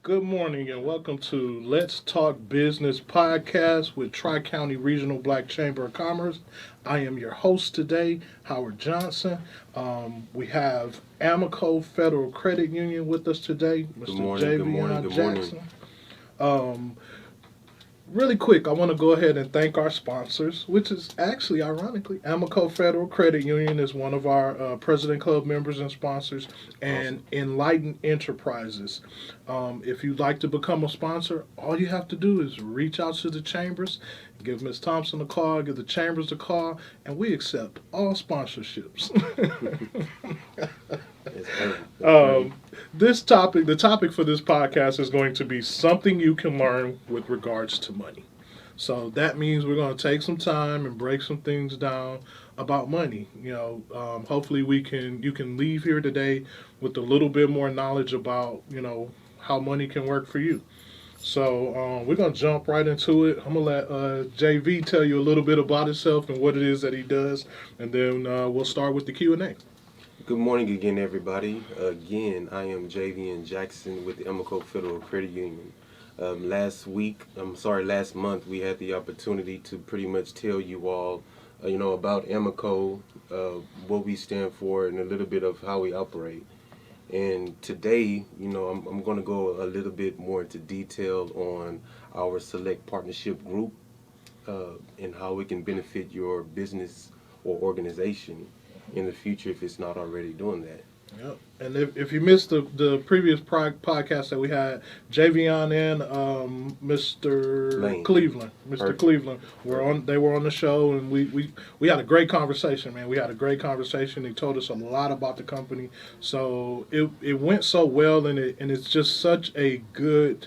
Good morning and welcome to Let's Talk Business podcast with Tri-County Regional Black Chamber of Commerce. I am your host today, Howard Johnson. We have Amaco Federal Credit Union with us today, Good Mr. morning, good morning, Javion good morning. Jackson. Um, Really quick, I want to go ahead and thank our sponsors, which is actually, ironically, Amaco Federal Credit Union is one of our President Club members and sponsors, and Awesome. Enlighten Enterprises. If you'd like to become a sponsor, all you have to do is reach out to the chambers, give Ms. Thompson a call, give the chambers a call, and we accept all sponsorships. It's perfect. That's um, perfect. the topic for this podcast is going to be something you can learn with regards to money. So that means we're going to take some time and break some things down about money. Hopefully you can leave here today with a little bit more knowledge about how money can work for you. So we're gonna jump right into it. I'm gonna let JV tell you a little bit about himself and what it is that he does, and then we'll start with the Q&A. Good morning again, everybody. Again, I am Javian Jackson with the Amaco Federal Credit Union. Last month, we had the opportunity to pretty much tell you all, about Amaco, what we stand for, and a little bit of how we operate. And today, I'm going to go a little bit more into detail on our select partnership group and how it can benefit your business or organization in the future if it's not already doing that. Yep. And if you missed the previous podcast that we had, Javion and Mr. Lane. Cleveland, Mr. Perfect. Cleveland were Perfect. on. They were on the show, and we had a great conversation, man. We had a great conversation. They told us a lot about the company, so it went so well, and it's just such a good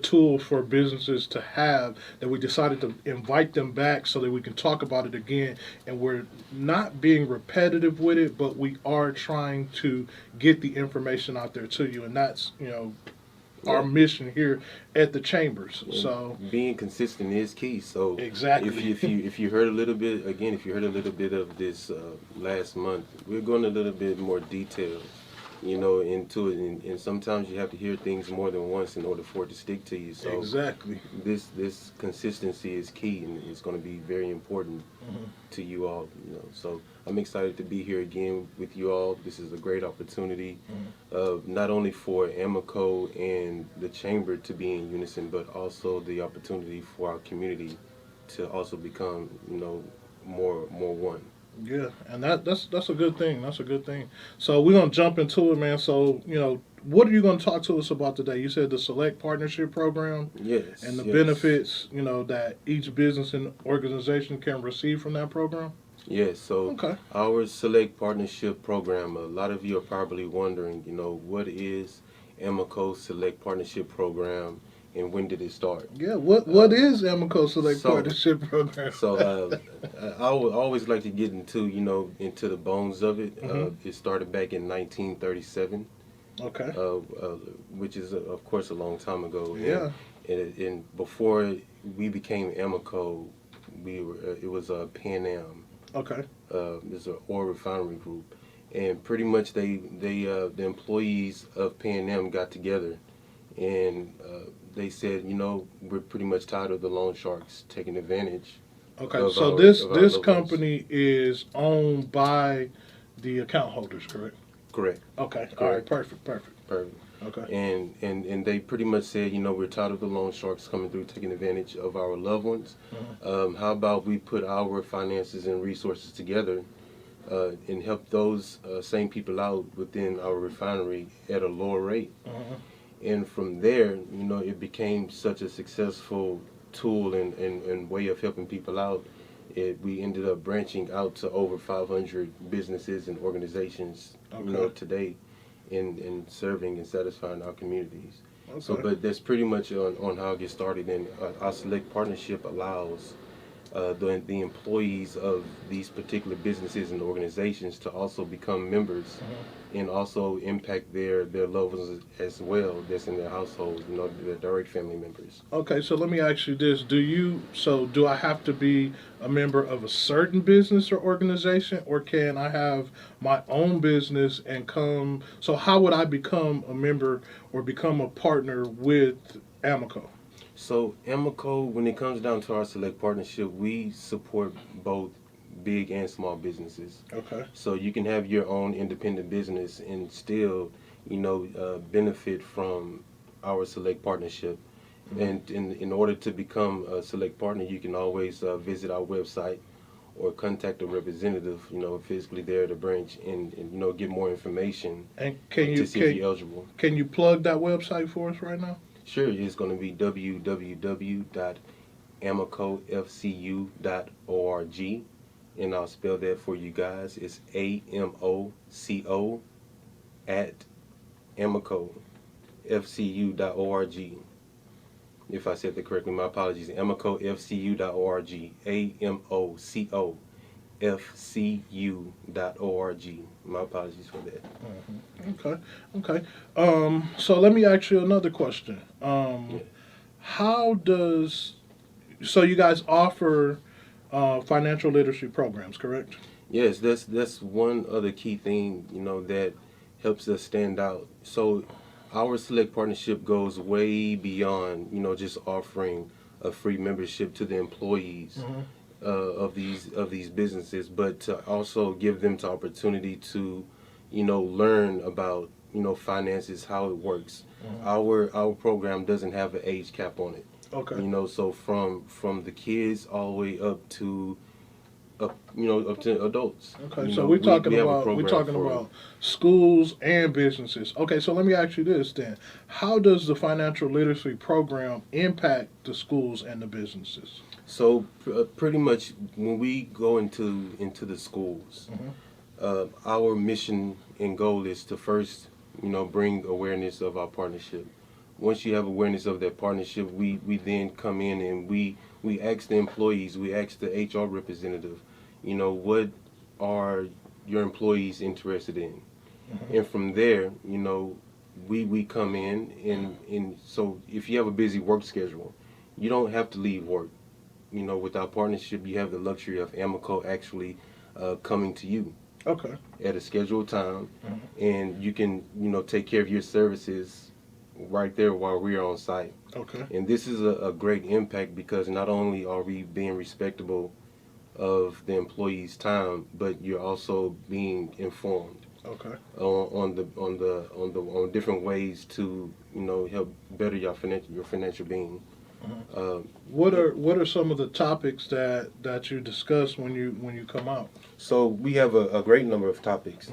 tool for businesses to have that we decided to invite them back so that we can talk about it again. And we're not being repetitive with it, but we are trying to get the information out there to you. And that's, our Yeah. mission here at the chambers. And So, being consistent is key. So exactly. if you heard a little bit again, if you heard a little bit of this last month, we're going a little bit more detail, into it. And sometimes you have to hear things more than once in order for it to stick to you. So Exactly. this consistency is key, and it's going to be very important Mhm. to you all. So I'm excited to be here again with you all. This is a great opportunity, not only for Amaco and the chamber to be in unison, but also the opportunity for our community to also become, more one. Yeah, and that's a good thing. That's a good thing. So we're gonna jump into it, man. So what are you gonna talk to us about today? You said the Select Partnership Program and Yes, the yes. benefits, that each business and organization can receive from that program. Yes, so Okay. our Select Partnership Program, a lot of you are probably wondering, what is Amaco Select Partnership Program and when did it start? Yeah. What Um, is Amaco Select so, Partnership Program? I would always like to get into the bones of it. Hmm. It started back in 1937, Okay. which is, of course, a long time ago. Yeah. And before we became Amaco, it was Pan Am. Okay. There's an oil refinery group, and pretty much the employees of Pan Am got together, and they said, we're pretty much tired of the loan sharks taking advantage Okay. of So our this of our this loved ones. company is owned by the account holders, correct? Correct, Okay. All right. correct, Perfect. Perfect. perfect. Okay. And they pretty much said, we're tired of the loan sharks coming through taking advantage of our loved ones. Mhm. How about we put our finances and resources together and help those same people out within our refinery at a lower rate? Mhm. And from there, it became such a successful tool and way of helping people out. We ended up branching out to over 500 businesses and organizations, Okay. today in serving and satisfying our communities. So, Okay. but that's pretty much on how I get started. And our select partnership allows the employees of these particular businesses and organizations to also become members and also impact their loved ones as well that's in their household, their direct family members. Okay, so let me ask you this: do I have to be a member of a certain business or organization, or can I have my own business and come? So how would I become a member or become a partner with Amaco? So Amaco, when it comes down to our select partnership, we support both big and small businesses. Okay. So you can have your own independent business and still, benefit from our select partnership. Mm-hmm. And in order to become a select partner, you can always visit our website or contact a representative, physically there at the branch and get more information And to see if you're eligible. can you plug that website for us right now? Sure, it's going to be www.amacofcu.org, and I'll spell that for you guys. It's AMOCO at amacofcu.org. If I said that correctly, my apologies. amacofcu.org. AMOCOFCU.org. My apologies for that. Okay. Okay. So let me ask you another question. Yeah. How does so you guys offer financial literacy programs, correct? Yes, that's one other key thing, that helps us stand out. So our select partnership goes way beyond, just offering a free membership to the employees of these businesses, but to also give them the opportunity to, learn about, finances, how it works. Our program doesn't have an age cap on it. Okay. So from the kids all the way up to adults. Okay, so we're talking we have a about program for schools and businesses. Okay, so let me ask you this then: how does the financial literacy program impact the schools and the businesses? So pretty much when we go into the schools, our mission and goal is to first, bring awareness of our partnership. Once you have awareness of that partnership, we then come in and we ask the employees, we ask the HR representative, what are your employees interested in? And from there, we come in and so if you have a busy work schedule, you don't have to leave work. With our partnership, you have the luxury of Amaco actually coming to you Okay. at a scheduled time, and you can, take care of your services right there while we're on site. Okay. And this is a great impact because not only are we being respectable of the employee's time, but you're also being informed Okay. on different ways to help better your financial being. What are some of the topics that you discuss when you come out? So we have a great number of topics.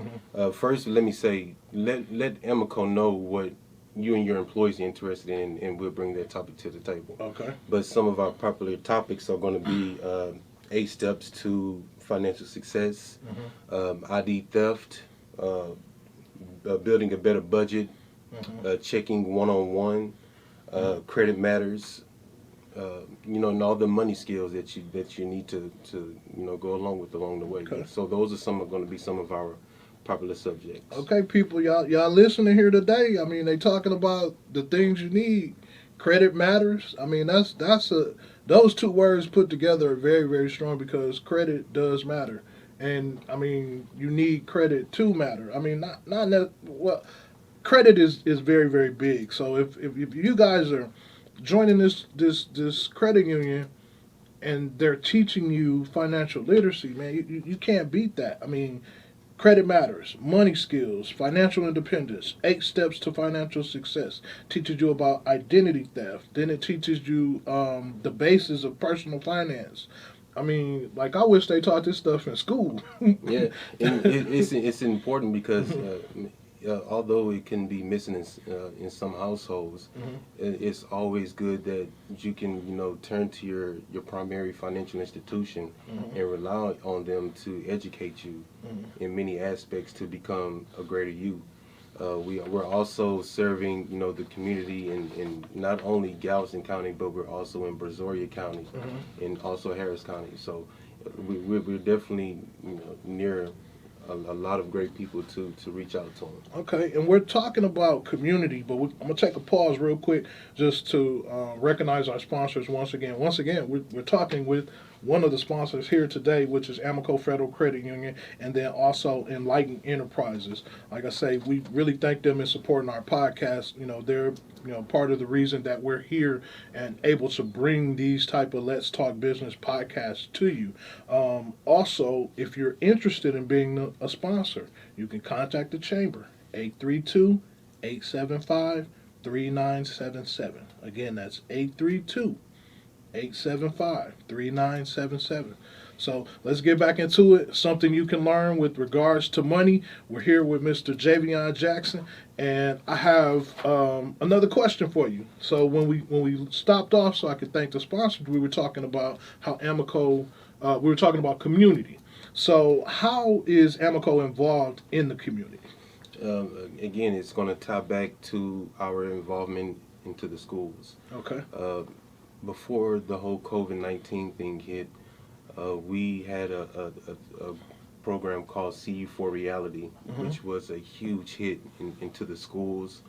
First, let me say, let Amaco know what you and your employees are interested in, and we'll bring that topic to the table. Okay. But some of our popular topics are going to be 8 steps to financial success, ID theft, building a better budget, checking one-on-one, credit matters, and all the money skills that you need to go along the way. Okay. So those are going to be some of our popular subjects. Okay, people, y'all listening here today. I mean, they talking about the things you need. Credit matters. I mean, those two words put together are very, very strong because credit does matter, and I mean, you need credit to matter. I mean, well, credit is very, very big. So if you guys are joining this credit union and they're teaching you financial literacy, man, you can't beat that. I mean, credit matters, money skills, financial independence, 8 steps to financial success. Teaches you about identity theft. Then it teaches you the basis of personal finance. I mean, like I wish they taught this stuff in school. Yeah, and it's important because although it can be missing in some households, it's always good that you can turn to your primary financial institution and rely on them to educate you in many aspects to become a greater you. We're also serving, the community in not only Galveston County, but we're also in Brazoria County and also Harris County. So we're definitely, near a lot of great people to reach out to them. Okay, and we're talking about community, but I'm gonna take a pause real quick just to recognize our sponsors once again. Once again, we're talking with one of the sponsors here today, which is Amaco Federal Credit Union, and then also Enlighten Enterprises. Like I say, we really thank them in supporting our podcast. They're part of the reason that we're here and able to bring these type of Let's Talk Business podcasts to you. Also, if you're interested in being a sponsor, you can contact the chamber, 832-875-3977. Again, that's 832-875-3977. So let's get back into it. Something you can learn with regards to money. We're here with Mr. Javion Jackson, and I have another question for you. So when we stopped off, so I could thank the sponsors, we were talking about how Amaco, we were talking about community. So how is Amaco involved in the community? Again, it's going to tie back to our involvement into the schools. Okay. Before the whole COVID-19 thing hit, we had a program called See You for Reality, which was a huge hit into the schools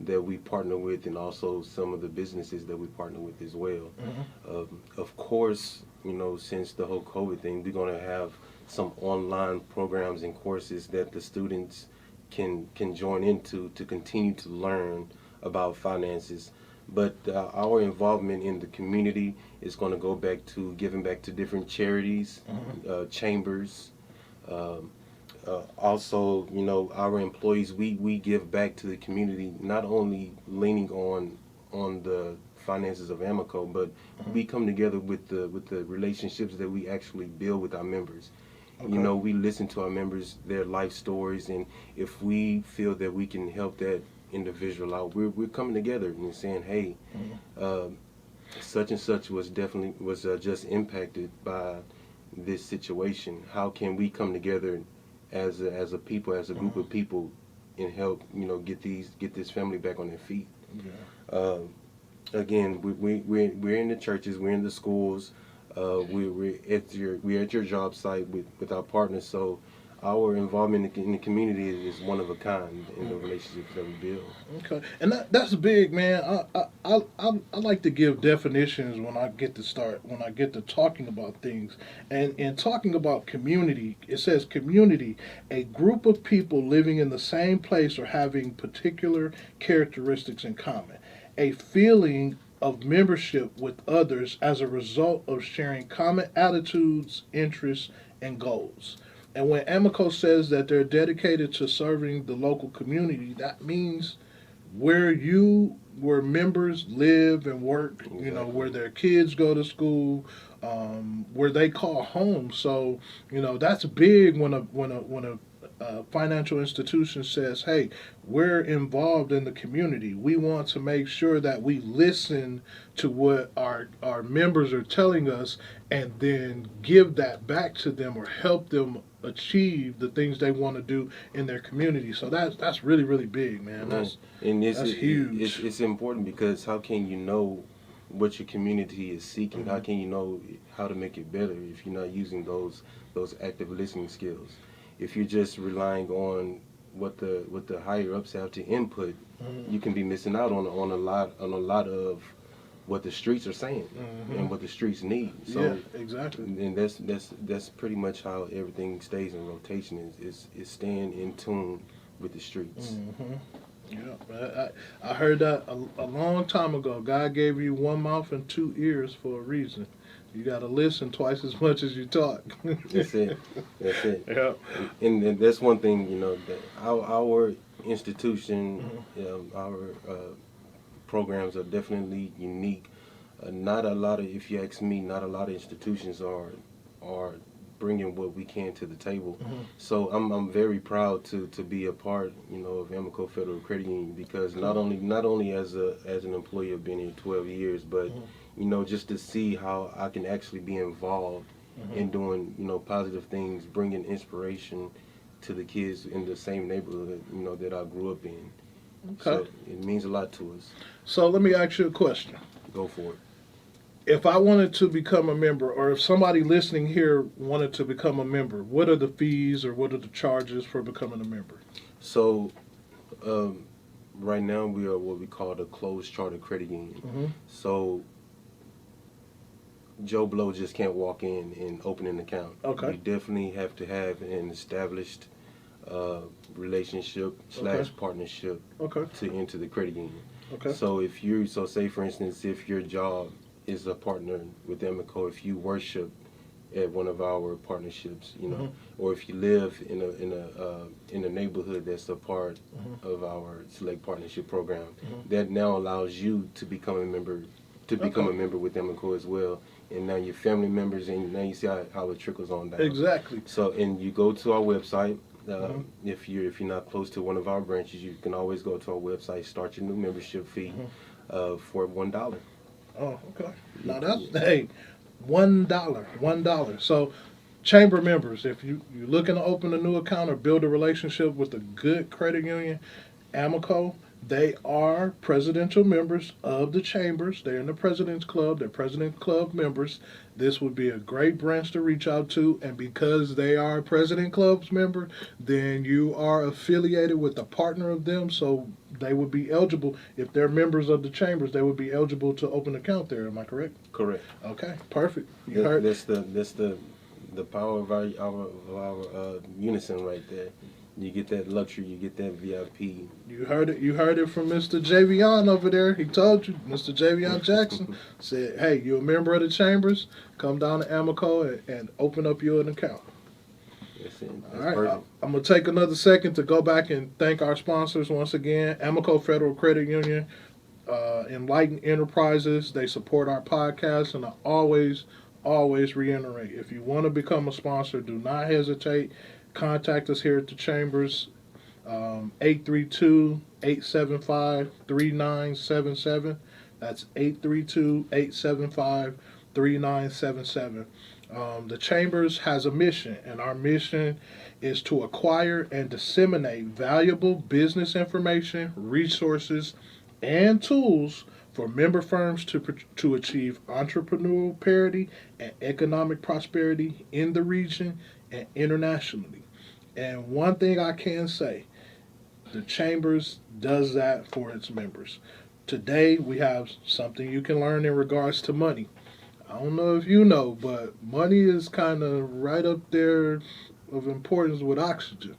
that we partner with, and also some of the businesses that we partner with as well. Of course, since the whole COVID thing, we're going to have some online programs and courses that the students can join into to continue to learn about finances. But our involvement in the community is going to go back to giving back to different charities, chambers. Also, our employees, we give back to the community, not only leaning on the finances of Amaco, but we come together with the relationships that we actually build with our members. Okay. We listen to our members, their life stories, and if we feel that we can help that individual out, we're coming together and saying, hey, such and such was just impacted by this situation. How can we come together as a people, as a group of people, and help get this family back on their feet? Yeah. Again, we're in the churches, we're in the schools, we're at your job site with our partners. So our involvement in the community is one of a kind in the relationships that we build. Okay, and that's big, man. I like to give definitions when I get to talking about things, and in talking about community, it says community, a group of people living in the same place or having particular characteristics in common, a feeling of membership with others as a result of sharing common attitudes, interests, and goals. And when Amaco says that they're dedicated to serving the local community, that means where members live and work, exactly. Where their kids go to school, where they call home. So, that's big when a financial institution says, hey, we're involved in the community. We want to make sure that we listen to what our members are telling us and then give that back to them or help them achieve the things they want to do in their community. So that's really, really big, man. That's huge. It's important, because how can you know what your community is seeking? Mm-hmm. How can you know how to make it better if you're not using those active listening skills? If you're just relying on what the higher ups have to input, you can be missing out on a lot of what the streets are saying and what the streets need. So yeah, exactly. And that's pretty much how everything stays in rotation, is staying in tune with the streets. Yeah, I heard that a long time ago. God gave you one mouth and two ears for a reason. You got to listen twice as much as you talk. That's it. Yeah. And that's one thing, that our institution, our programs are definitely unique. Not a lot of, if you ask me, not a lot of institutions are bringing what we can to the table. So I'm very proud to be a part, of Amaco Federal Credit Union, because not only as an employee of being here 12 years, but just to see how I can actually be involved in doing, positive things, bringing inspiration to the kids in the same neighborhood, that I grew up in. Okay. So it means a lot to us. So let me ask you a question. Go for it. If I wanted to become a member, or if somebody listening here wanted to become a member, what are the fees or what are the charges for becoming a member? So right now we are what we call the closed charter credit union. Mm-hmm. So Joe Blow just can't walk in and open an account. Okay. You definitely have to have an established relationship / partnership Okay. to enter the credit union. Okay. So say for instance, if your job is a partner with Amaco, if you worship at one of our partnerships, or if you live in a neighborhood that's a part of our select partnership program, that now allows you to become a member with Amaco as well. And now your family members, and now you see how it trickles on down. Exactly. So, and you go to our website. If you're not close to one of our branches, you can always go to our website, start your new membership fee for $1. Oh, okay. Now that's hey, $1. So, chamber members, if you're looking to open a new account or build a relationship with a good credit union, Amaco, they are presidential members of the chambers. They're in the President's Club. They're President's Club members. This would be a great branch to reach out to. And because they are a President Club's member, then you are affiliated with a partner of them. So they would be eligible. If they're members of the chambers, they would be eligible to open an account there. Am I correct? Correct. Okay, perfect. You That- heard? That's the power of our unison right there. You get that luxury, you get that VIP. You heard it. You heard it from Mr. Javion over there. He told you, Mr. Javion Jackson said, "Hey, you're a member of the chambers. Come down to Amaco and open up your account." That's it. All That's right. perfect. I'm gonna take another second to go back and thank our sponsors once again. Amaco Federal Credit Union, Enlighten Enterprises. They support our podcast, and I always reiterate: if you want to become a sponsor, do not hesitate. Contact us here at the Chambers, 832-875-3977. That's 832-875-3977. The Chambers has a mission, and our mission is to acquire and disseminate valuable business information, resources, and tools for member firms to achieve entrepreneurial parity and economic prosperity in the region and internationally. And one thing I can say, the Chambers does that for its members. Today we have something you can learn in regards to money. I don't know if you know, but money is kind of right up there of importance with oxygen.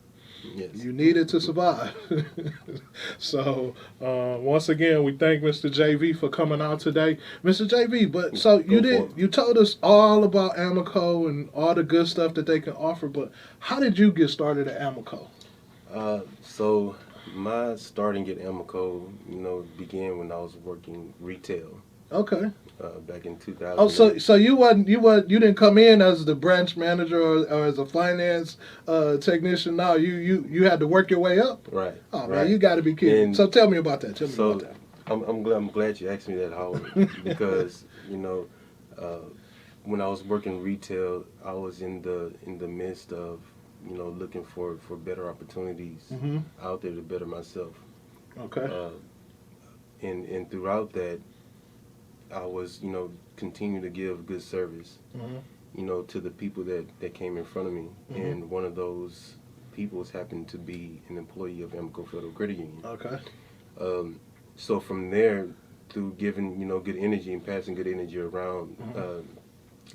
Yes. You need it to survive. So, once again, we thank Mr. JV for coming out today. Mr. JV, but so you told us all about Amaco and all the good stuff that they can offer, but how did you get started at Amaco? So my starting at Amaco, began when I was working retail. Okay. Back in 2000. Oh, so you didn't come in as the branch manager or as a finance technician. No, you had to work your way up. Right. Oh right. man, you got to be kidding. And so tell me about that. Tell me about that. I'm glad you asked me that, Howard, because when I was working retail, I was in the midst of looking for better opportunities out there to better myself. Okay. And throughout that, I was, continue to give good service, to the people that came in front of me. And one of those people happened to be an employee of Amaco Federal Credit Union. Okay. So from there, through giving, good energy and passing good energy around,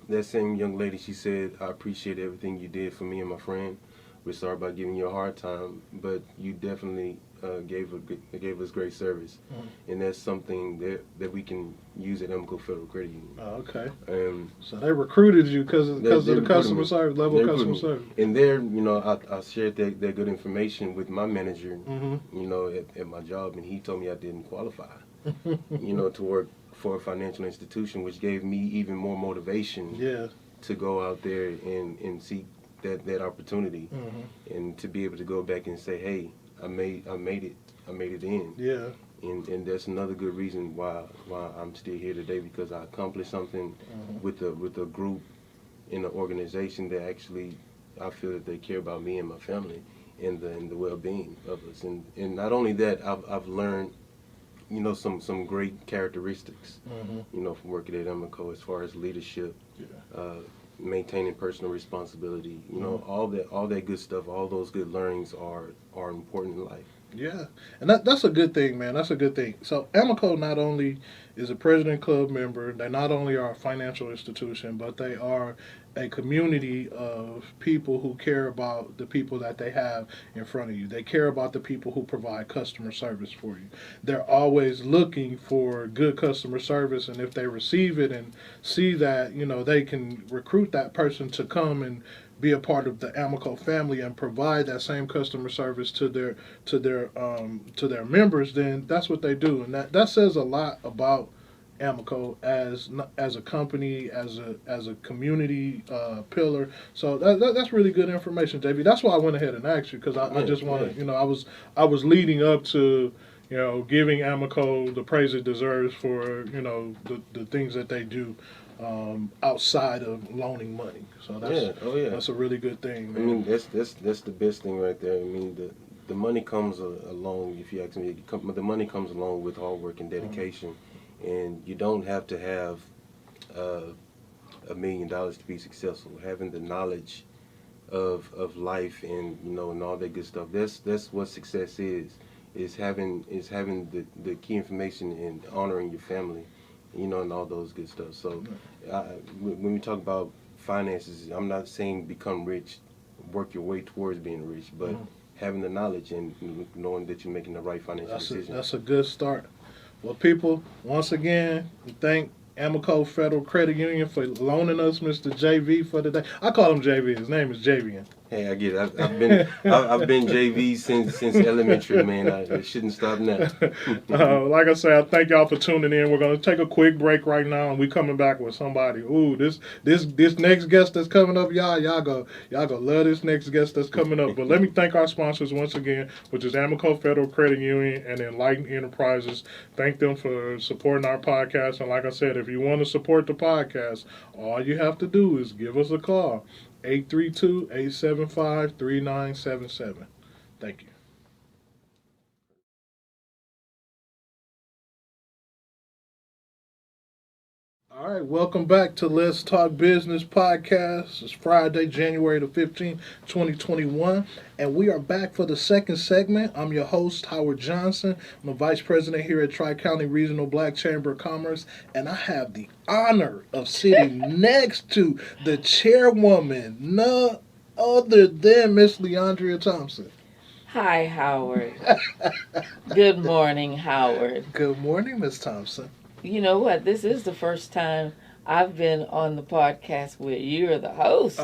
that same young lady, she said, "I appreciate everything you did for me and my friend. We're sorry about giving you a hard time, but you definitely gave us great service." And that's something that we can use at Amaco Federal Credit Union. Oh, okay. So they recruited you because of the customer service, level of customer service. And there, I shared that good information with my manager, at my job, and he told me I didn't qualify, to work for a financial institution, which gave me even more motivation to go out there and seek that opportunity, and to be able to go back and say, "Hey, I made it in." Yeah. And that's another good reason why I'm still here today, because I accomplished something with a group in an organization that actually I feel that they care about me and my family, and the well-being of us. And not only that, I've learned, some great characteristics, from working at Amaco as far as leadership, maintaining personal responsibility, all that good stuff, all those good learnings are important in life. Yeah, and that's a good thing, man. That's a good thing. So Amaco not only is a President Club member, they not only are a financial institution, but they are a community of people who care about the people that they have in front of you. They care about the people who provide customer service for you. They're always looking for good customer service, and if they receive it and see that, they can recruit that person to come and be a part of the Amaco family and provide that same customer service to their members, then that's what they do, and that says a lot about Amaco as a company, as a community pillar. So that's really good information, JB. That's why I went ahead and asked you, because I just want to, I was leading up to giving Amaco the praise it deserves for the things that they do outside of loaning money. So that's a really good thing, man. I mean, that's the best thing right there. I mean, the money comes along. If you ask me, the money comes along with hard work and dedication, and you don't have to have $1 million to be successful. Having the knowledge of life and and all that good stuff. That's what success is. Is having the key information and honoring your family, and all those good stuff. So when we talk about finances, I'm not saying become rich, work your way towards being rich, but having the knowledge and knowing that you're making the right financial decisions. That's a good start. Well, people, once again, we thank Amaco Federal Credit Union for loaning us Mr. JV for today. I call him JV. His name is JV. Hey, I get it. I've been JV since elementary, man. I shouldn't stop now. Like I said, I thank y'all for tuning in. We're gonna take a quick break right now, and we coming back with somebody. Ooh, this next guest that's coming up, y'all go love this next guest that's coming up. But let me thank our sponsors once again, which is Amaco Federal Credit Union and Enlightened Enterprises. Thank them for supporting our podcast. And like I said, if you want to support the podcast, all you have to do is give us a call. 832-875-3977. Thank you. All right, welcome back to Let's Talk Business Podcast. It's Friday, January the 15th, 2021, and we are back for the second segment. I'm your host, Howard Johnson. I'm a vice president here at Tri-County Regional Black Chamber of Commerce, and I have the honor of sitting next to the chairwoman, none other than Miss Leandria Thompson. Hi, Howard. Good morning, Howard. Good morning, Miss Thompson. You know what? This is the first time I've been on the podcast where you're the host.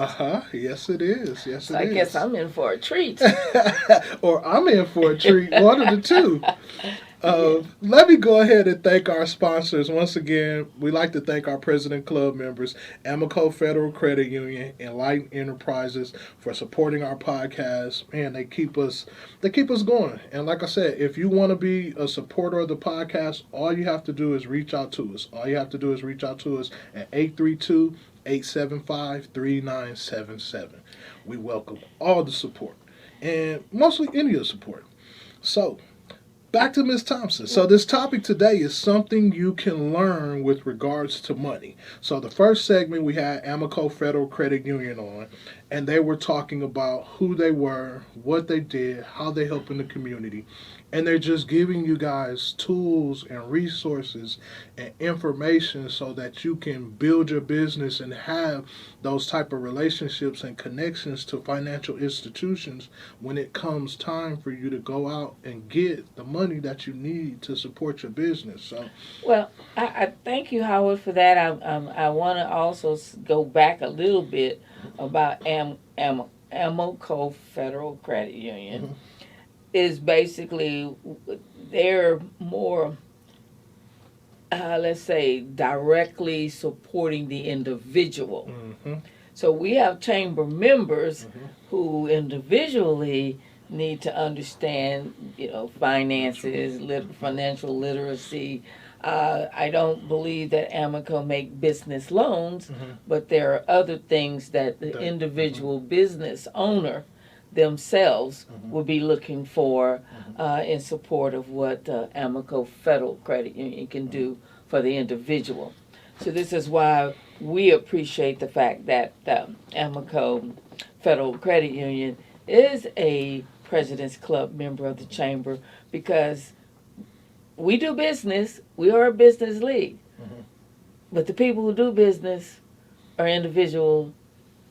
Yes, it is. Yes, so I guess I'm in for a treat. Or I'm in for a treat. One of the two. Let me go ahead and thank our sponsors. Once again, we like to thank our President Club members, Amaco Federal Credit Union, Enlightened Enterprises, for supporting our podcast. Man, they keep us going. And like I said, if you want to be a supporter of the podcast, all you have to do is reach out to us. All you have to do is reach out to us at 832-875-3977. We welcome all the support, and mostly any of the support. So, back to Ms. Thompson. So this topic today is something you can learn with regards to money. So the first segment we had Amaco Federal Credit Union on, and they were talking about who they were, what they did, how they help in the community. And they're just giving you guys tools and resources and information so that you can build your business and have those type of relationships and connections to financial institutions when it comes time for you to go out and get the money that you need to support your business. So, well, I thank you, Howard, for that. I want to also go back a little bit about Amaco Federal Credit Union. Mm-hmm. Is basically, they're more, let's say, directly supporting the individual. Mm-hmm. So we have chamber members who individually need to understand, finances, financial literacy. I don't believe that Amaco make business loans, but there are other things that the individual business owner themselves will be looking for in support of what Amaco Federal Credit Union can do for the individual. So this is why we appreciate the fact that Amaco Federal Credit Union is a President's Club member of the Chamber, because we do business. We are a business league. But the people who do business are individual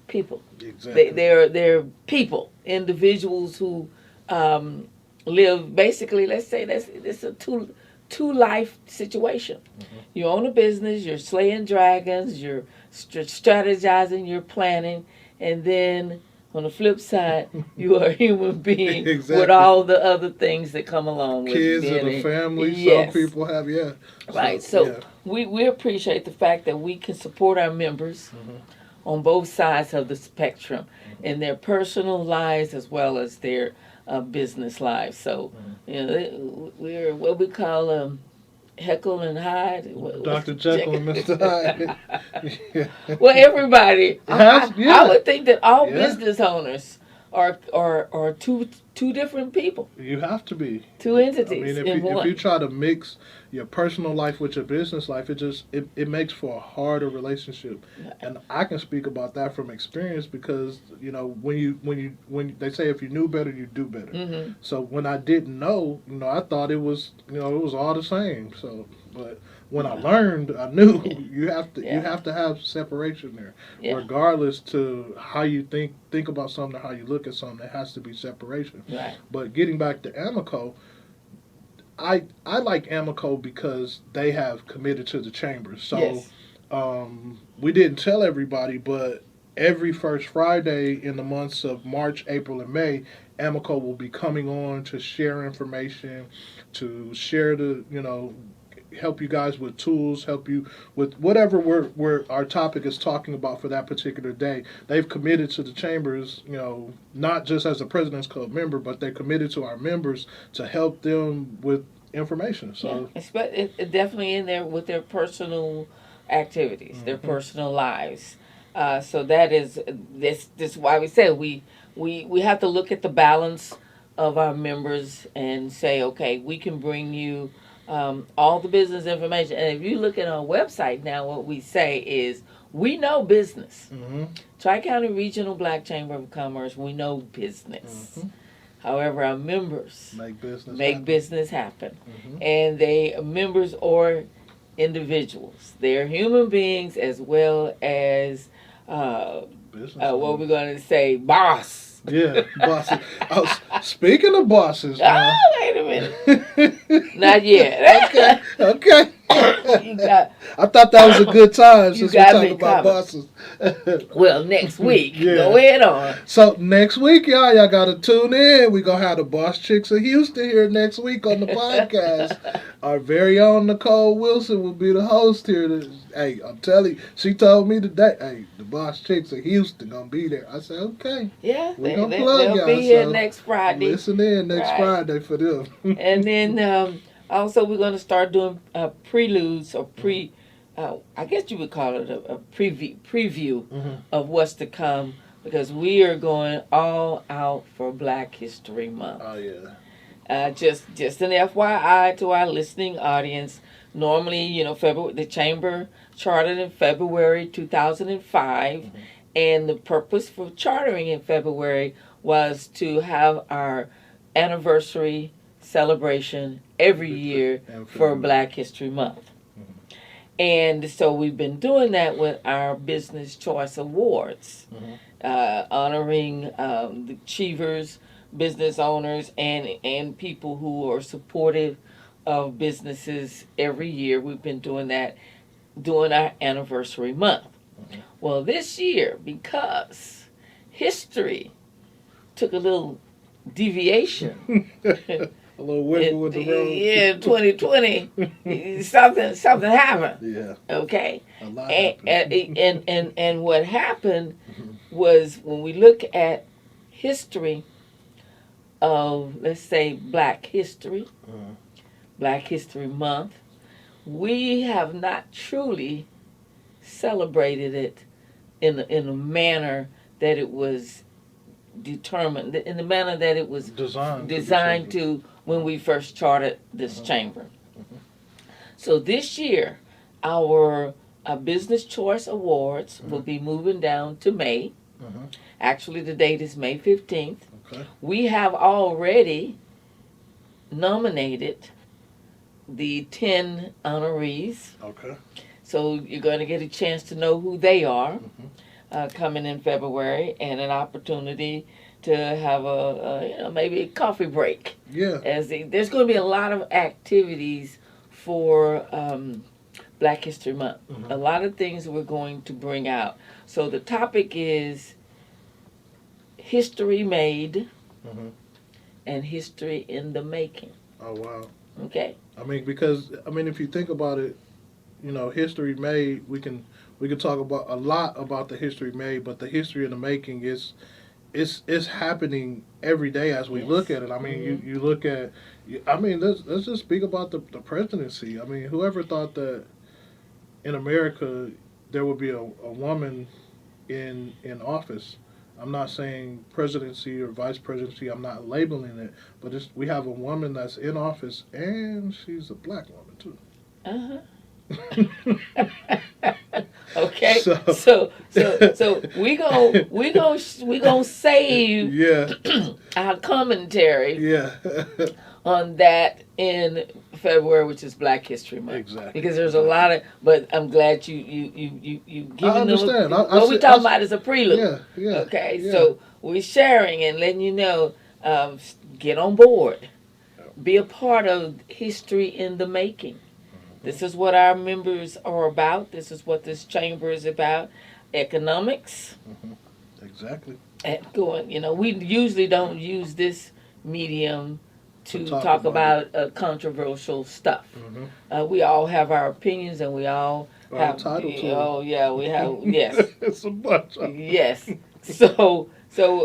people. Exactly. They're people, individuals who live basically. Let's say it's a two life situation. You own a business. You're slaying dragons. You're strategizing. You're planning, and then on the flip side, you are a human being with all the other things that come along with kids being and a family. Yes. Some people have, Right. So we appreciate the fact that we can support our members on both sides of the spectrum in their personal lives as well as their business lives. So we're what we call Heckle and Hyde. Dr. Jekyll and Mr. Hyde. Well, everybody. I would think that all Yeah. business owners are two different people. You have to be. Two entities I mean, in one. if you try to mix your personal life with your business life, it makes for a harder relationship. And I can speak about that from experience, because when they say if you knew better, you do better. So when I didn't know, I thought it was it was all the same. So but when I learned, I knew you have to have separation there, regardless to how you think about something or how you look at something. There has to be separation. Right. But getting back to Amaco, I like Amaco because they have committed to the chamber. So we didn't tell everybody, but every first Friday in the months of March, April, and May, Amaco will be coming on to share information, to share help you guys with tools, help you with whatever we're our topic is talking about for that particular day. They've committed to the chambers, not just as a President's Club member, but they're committed to our members to help them with information. So it's definitely in there with their personal activities, their personal lives. So that is this why we say we have to look at the balance of our members and say, okay, we can bring you all the business information. And if you look at our website now, what we say is we know business. Tri-County Regional Black Chamber of Commerce, we know business. However, our members make business happen. And members are individuals. They're human beings as well as what we're going to say, boss. Yeah, bosses. Speaking of bosses. Wait a minute. Not yet. Okay. I thought that was a good time since we're talking about bosses. Well, next week. Go ahead on. So next week, y'all got to tune in. We're going to have the Boss Chicks of Houston here next week on the podcast. Our very own Nicole Wilson will be the host here. Hey, I'm telling you, she told me today, hey, the Boss Chicks of Houston going to be there. I said, okay. Yeah, they'll be here next Friday. Listen in next Friday for them. And then also we're going to start doing preludes or I guess you would call it a preview of what's to come, because we are going all out for Black History Month. Oh, yeah. Just an FYI to our listening audience. Normally, February, the Chamber chartered in February 2005, and the purpose for chartering in February was to have our anniversary celebration every year for Black History Month. And so we've been doing that with our Business Choice Awards, honoring the achievers, business owners, and people who are supportive of businesses every year. We've been doing that during our anniversary month. Well, this year, because history took a little deviation. A little wiggle with the road. Yeah, 2020, something happened. Yeah. Okay. A lot happened. And what happened was, when we look at history of, let's say, Black History, Black History Month, we have not truly celebrated it in a manner that it was determined in the manner that it was designed to when we first charted this chamber. So this year, our Business Choice Awards will be moving down to May. Actually, the date is May 15th. Okay. We have already nominated the 10 honorees. Okay. So you're going to get a chance to know who they are coming in February, and an opportunity to have a maybe a coffee break. Yeah. There's going to be a lot of activities for Black History Month. A lot of things we're going to bring out. So the topic is history made and history in the making. Oh, wow. Okay. I mean, because if you think about it, history made. We can talk about a lot about the history made, but the history in the making is happening every day as we look at it. I mean, you look at. Let's just speak about the presidency. I mean, whoever thought that in America there would be a woman in office? I'm not saying presidency or vice presidency. I'm not labeling it, but we have a woman that's in office, and she's a black woman too. Okay. So we gonna save our commentary on that in February, which is Black History Month. Exactly. Because there's a lot of, but I'm glad you giving I understand. them what we talking about is a prelude. Yeah. Okay. Yeah. So we're sharing and letting you know. Get on board. Be a part of history in the making. This is what our members are about. This is what this chamber is about. Economics. Exactly. And we usually don't use this medium to talk about controversial stuff. We all have our opinions, and we all have entitled to. Oh yeah, we have. Yes. It's a bunch of Yes. So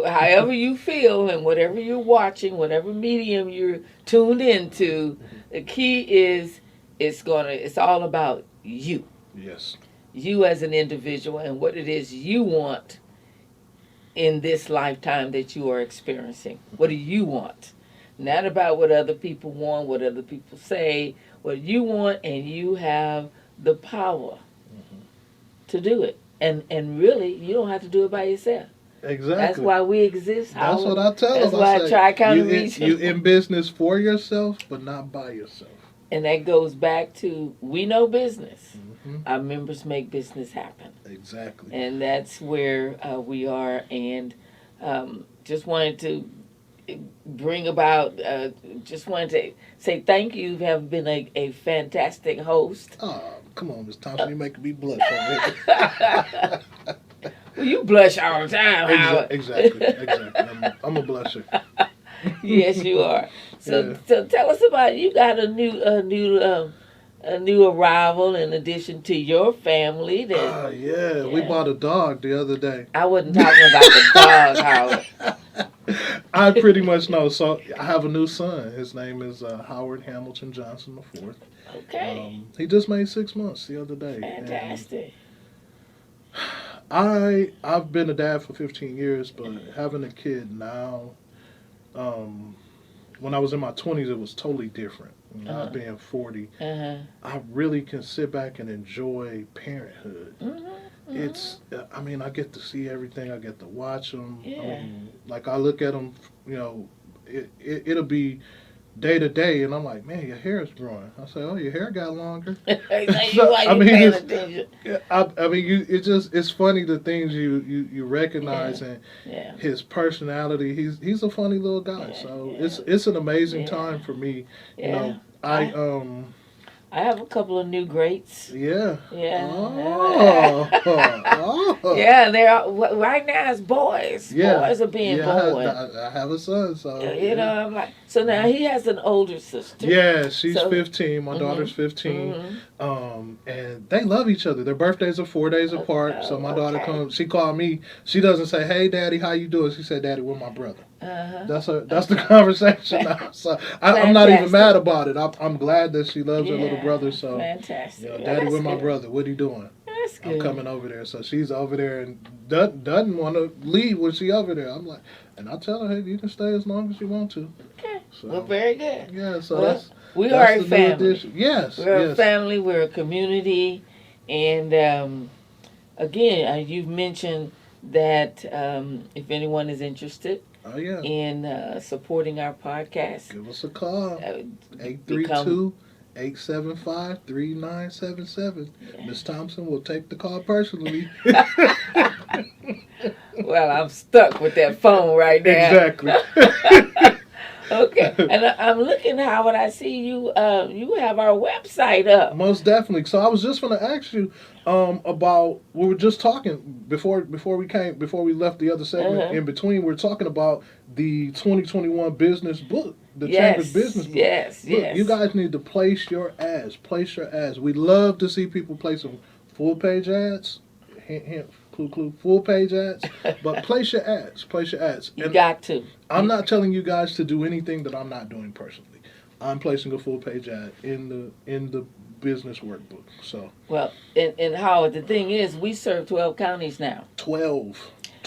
however you feel and whatever you're watching, whatever medium you're tuned into, the key is it's all about you. Yes. You as an individual and what it is you want in this lifetime that you are experiencing. What do you want? Not about what other people want, what other people say, what you want, and you have the power to do it. And really, you don't have to do it by yourself. Exactly. That's why we exist. That's what I tell them. That's why I Tri-County Region. You in business for yourself, but not by yourself. And that goes back to, we know business. Our members make business happen. Exactly. And that's where we are. And just wanted to bring about, just wanted to say thank you. You have been a fantastic host. Oh, come on, Ms. Thompson. You're making me blush already. Well, you blush all the time, Howard. Exactly. I'm a blusher. Yes, you are. So tell us about, you got a new arrival in addition to your family. We bought a dog the other day. I wasn't talking about the dog, Howard. I pretty much know. So I have a new son. His name is Howard Hamilton Johnson IV. Okay. He just made 6 months the other day. Fantastic. I've been a dad for 15 years, but having a kid now, when I was in my 20s, it was totally different. Now being 40, I really can sit back and enjoy parenthood. It's, I get to see everything. I get to watch them. Yeah. I look at them, it'll be day to day, and I'm like, man, your hair is growing. I say, oh, your hair got longer. It's funny the things you recognize, and his personality. He's a funny little guy. It's an amazing time for me. I have a couple of new greats. Yeah. Yeah. Oh. Yeah, they're right now it's boys. Yeah. Boys are being born. I have a son, so I'm like, so now he has an older sister. Yeah, she's 15. My daughter's 15. And they love each other. Their birthdays are 4 days apart. So my daughter comes. She called me. She doesn't say, "Hey, Daddy, how you doing?" She said, "Daddy, we're my brother." That's the conversation now. So I'm not even mad about it. I'm glad that she loves her little brother. So fantastic. Daddy, we're my brother. What are you doing? that's good. I'm coming over there. So she's over there and doesn't want to leave when she over there. I'm like, and I tell her, hey, you can stay as long as you want to. Okay. So, Well, very good. yeah, so Well, that's we that's are a the new family. addition. Yes, We're a yes. family. We're a community, and again, you've mentioned that if anyone is interested Oh yeah. in supporting our podcast, Give us a call. become 832-875-3977. Miss Thompson will take the call personally. Well, I'm stuck with that phone right now. Exactly. Okay, and I'm looking, Howard. I see you. You have our website up. Most definitely. So I was just going to ask you about. We were just talking before we left the other segment. In between, we were talking about the 2021 business book, the Chamber's business book. Yes, Look, yes. you guys need to place your ads. Place your ads. We love to see people placing full page ads. Hint, hint, clue, clue. Full page ads. But place your ads. Place your ads. You got to. I'm not telling you guys to do anything that I'm not doing personally. I'm placing a full page ad in the business workbook. So Well, and Howard, the thing is, we serve 12 counties now. 12.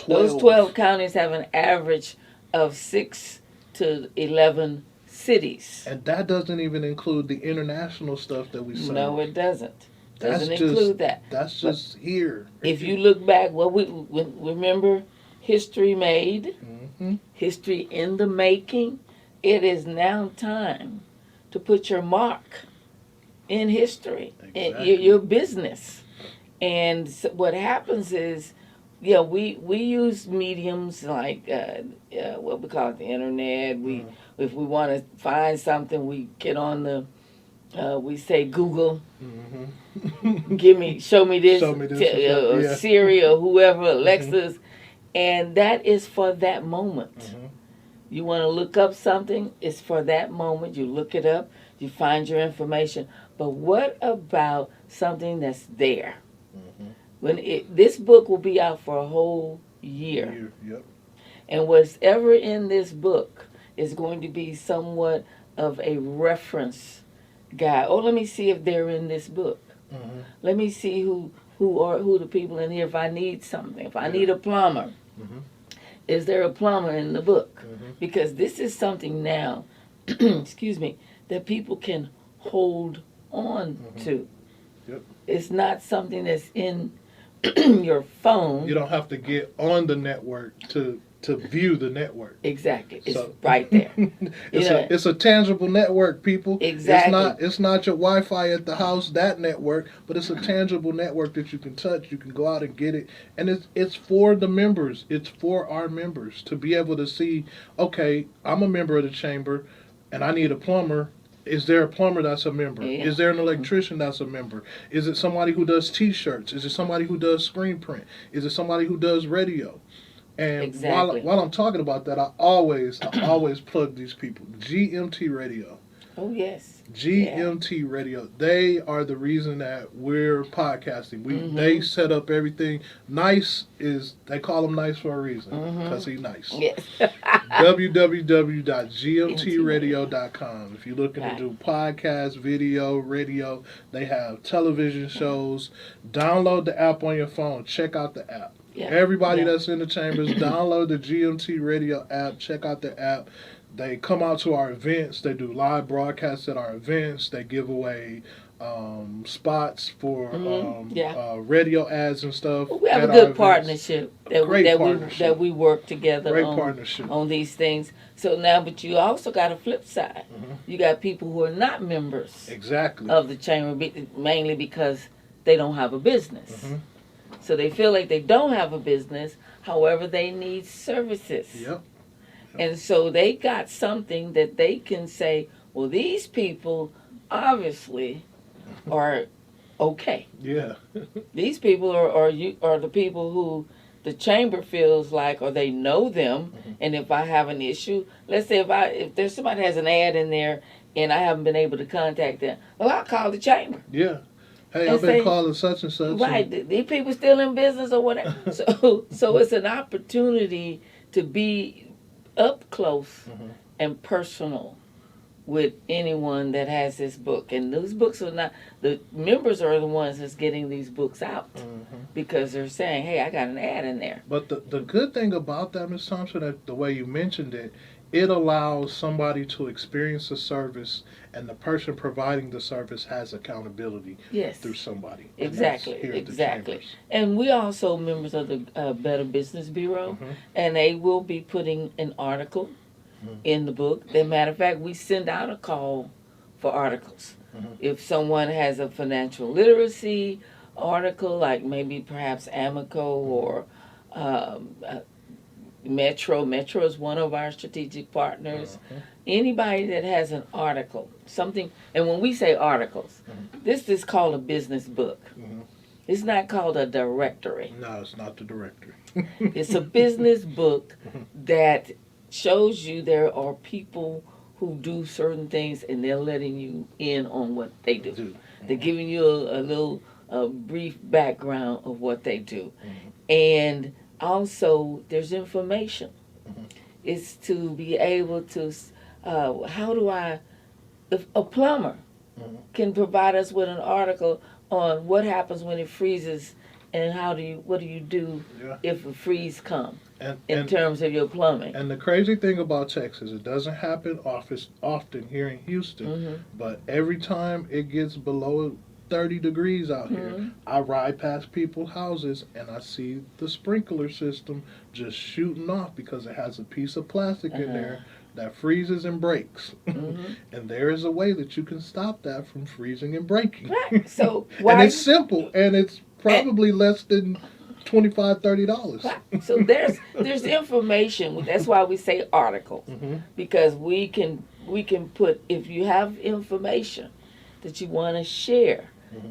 Those 12 counties have an average of 6 to 11 cities. And that doesn't even include the international stuff that we serve. No, it doesn't. Doesn't That's include just, that. That's just here. If you look back, well, we remember History Made, Mm-hmm. History in the Making. It is now time to put your mark in history, in Exactly. your business. And so what happens is, yeah, we use mediums like what we call it, the internet. If we want to find something, we get on the we say Google, Mm-hmm. show me this, Show me this or yeah. Siri or whoever, Alexa's, and that is for that moment. Mm-hmm. You want to look up something, it's for that moment. You look it up, you find your information. But what about something that's there? Mm-hmm. This book will be out for a whole year. Yep. And whatever in this book is going to be somewhat of a reference guide. Oh, let me see if they're in this book. Mm-hmm. Let me see who the people in here. If I need something, if I need a plumber, Mm-hmm. is there a plumber in the book? Mm-hmm. Because this is something now, excuse me, that people can hold on to. Yep. It's not something that's in your phone. You don't have to get on the network to view the network. Exactly. It's So- right there. It's a tangible network, people. Exactly. It's not your Wi-Fi at the house, that network, but it's a tangible network that you can touch. You can go out and get it, and it's for the members. It's for our members to be able to see. Okay, I'm a member of the chamber, and I need a plumber. Is there a plumber that's a member? Yeah. Is there an electrician that's a member? Is it somebody who does T-shirts? Is it somebody who does screen print? Is it somebody who does radio? And Exactly. while I'm talking about that, I always plug these people. GMT Radio. Oh, yes. GMT Radio. They are the reason that we're podcasting. They set up everything. Nice they call him Nice for a reason because he's nice. Yes. www.gmtradio.com. If you're looking to do podcast, video, radio, they have television shows. Download the app on your phone. Check out the app. Yeah. Everybody that's in the chambers, download the GMT Radio app. Check out the app. They come out to our events. They do live broadcasts at our events. They give away spots for radio ads and stuff. We have a at our good events. partnership that we work together Great on, partnership. on these things. So now, but you also got a flip side. You got people who are not members Exactly. of the chamber, mainly because they don't have a business. So they feel like they don't have a business, however, they need services. Yep. And so they got something that they can say, well, these people obviously are okay. Yeah. These people are the people who the chamber feels like, or they know them. And if I have an issue, let's say if there's somebody has an ad in there and I haven't been able to contact them, well, I'll call the chamber. Yeah. Hey, And I've been say, calling such and such. Right, these people still in business or whatever. So it's an opportunity to be up close and personal with anyone that has this book. And those books are not, the members are the ones that's getting these books out because they're saying, hey, I got an ad in there. But the good thing about that, Ms. Thompson, that the way you mentioned it, it allows somebody to experience the service, and the person providing the service has accountability Yes. through somebody. Exactly, Here at the exactly. Chambers. And we also members of the Better Business Bureau, and they will be putting an article in the book. As a matter of fact, we send out a call for articles. If someone has a financial literacy article, like maybe perhaps Amaco or Metro. Metro is one of our strategic partners. Anybody that has an article, something, and when we say articles, this is called a business book. It's not called a directory. No, it's not the directory. It's a business book that shows you there are people who do certain things, and they're letting you in on what they do. They're giving you a little brief background of what they do. And also, there's information. It's to be able to, if a plumber can provide us with an article on what happens when it freezes and what do you do if a freeze comes in terms of your plumbing. And the crazy thing about Texas, it doesn't happen often here in Houston, but every time it gets below 30 degrees out here, I ride past people's houses and I see the sprinkler system just shooting off because it has a piece of plastic in there that freezes and breaks. And there is a way that you can stop that from freezing and breaking. Right. So and it's simple, and it's probably less than $25-$30. Right. So there's information. That's why we say article, because we can put, if you have information that you want to share,